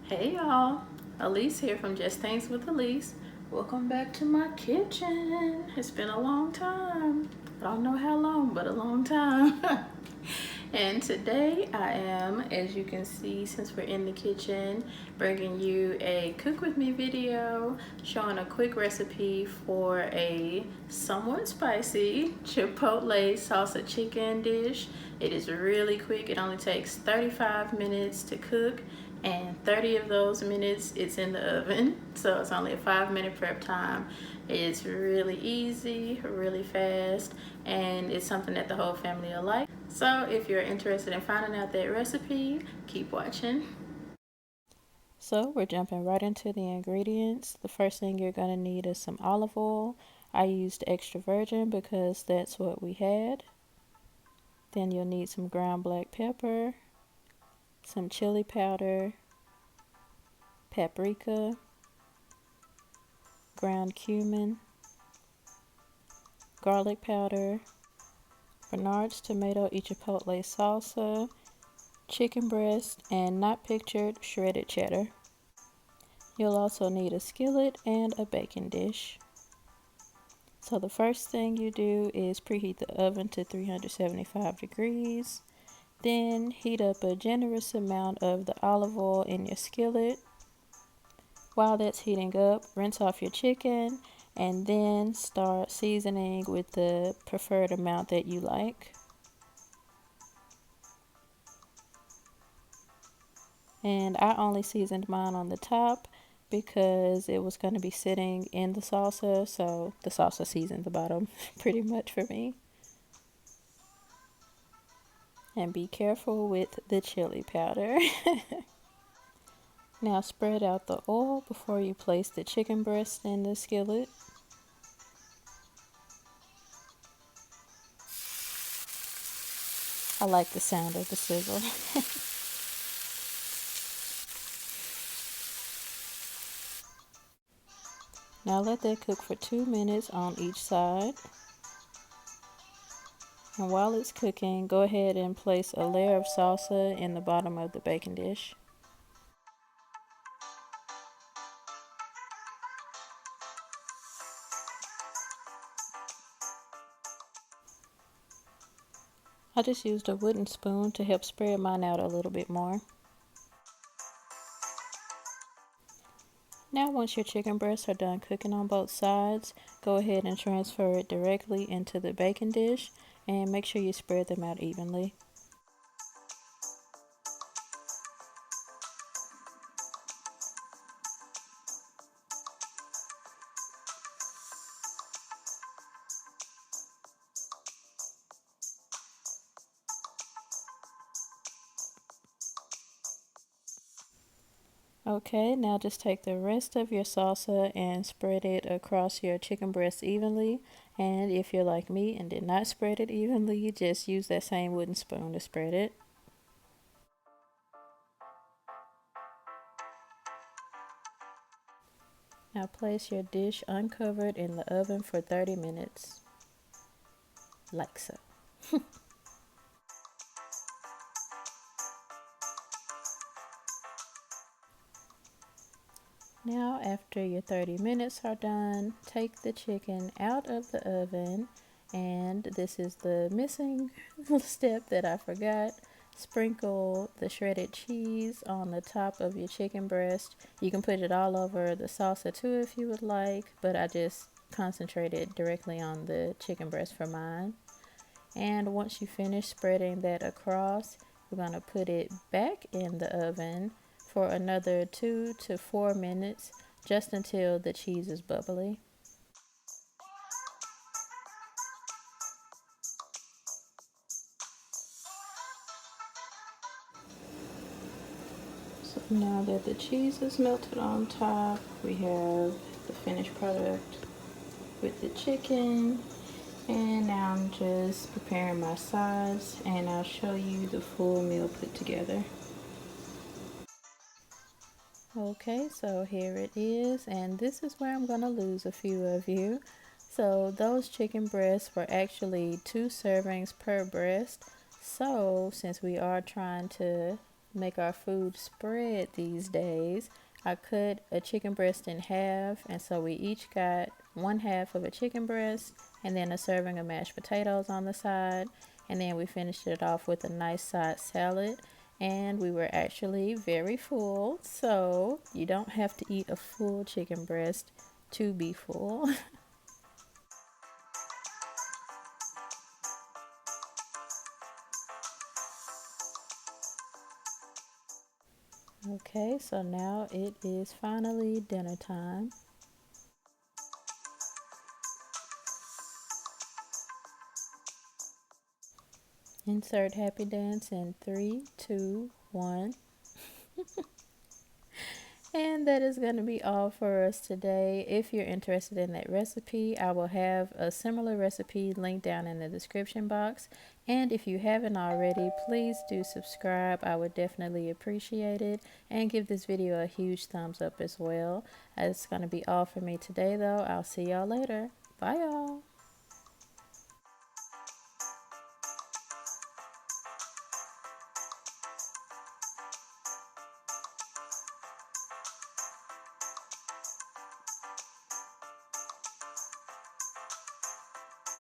Hey y'all, Alyse here from Just Things with Alyse. Welcome back to my kitchen. It's been a long time. I don't know how long, but a long time. And today I am, as you can see, since we're in the kitchen, bringing you a cook with me video showing a quick recipe for a somewhat spicy Chipotle salsa chicken dish. It is really quick. It only takes 35 minutes to cook, and 30 of those minutes it's in the oven, so it's only a 5-minute prep time. It's really easy, really fast, and it's something that the whole family will like. So if you're interested in finding out that recipe, keep watching. So we're jumping right into the ingredients. The first thing you're going to need is some olive oil. I used extra virgin because that's what we had. Then you'll need some ground black pepper, some chili powder, paprika, ground cumin, garlic powder, Bernard's Tomato y Chipotle Salsa, chicken breast, and not pictured shredded cheddar. You'll also need a skillet and a baking dish. So the first thing you do is preheat the oven to 375 degrees. Then heat up a generous amount of the olive oil in your skillet. While that's heating up, rinse off your chicken and then start seasoning with the preferred amount that you like. And I only seasoned mine on the top because it was going to be sitting in the salsa, so the salsa seasoned the bottom pretty much for me. And be careful with the chili powder. Now spread out the oil before you place the chicken breast in the skillet. I like the sound of the sizzle. Now let that cook for 2 minutes on each side. And while it's cooking, go ahead and place a layer of salsa in the bottom of the baking dish. I just used a wooden spoon to help spread mine out a little bit more. Now once your chicken breasts are done cooking on both sides, go ahead and transfer it directly into the baking dish and make sure you spread them out evenly. Okay, now just take the rest of your salsa and spread it across your chicken breast evenly. And if you're like me and did not spread it evenly, just use that same wooden spoon to spread it. Now place your dish uncovered in the oven for 30 minutes, like so. Now after your 30 minutes are done, take the chicken out of the oven, and this is the missing step that I forgot. Sprinkle the shredded cheese on the top of your chicken breast. You can put it all over the salsa too if you would like, but I just concentrated directly on the chicken breast for mine. And once you finish spreading that across, we're going to put it back in the oven for another 2 to 4 minutes, just until the cheese is bubbly. So now that the cheese is melted on top, we have the finished product with the chicken. And now I'm just preparing my sides, and I'll show you the full meal put together. Okay, so here it is, and this is where I'm going to lose a few of you. So those chicken breasts were actually 2 servings per breast. So since we are trying to make our food spread these days. I cut a chicken breast in half, and so we each got one half of a chicken breast and then a serving of mashed potatoes on the side. And then we finished it off with a nice side salad. And we were actually very full, so you don't have to eat a full chicken breast to be full. Okay, so now it is finally dinner time. Insert happy dance in 3, 2, 1. And that is going to be all for us today. If you're interested in that recipe, I will have a similar recipe linked down in the description box. And if you haven't already, please do subscribe. I would definitely appreciate it. And give this video a huge thumbs up as well. That's going to be all for me today, though. I'll see y'all later. Bye, y'all.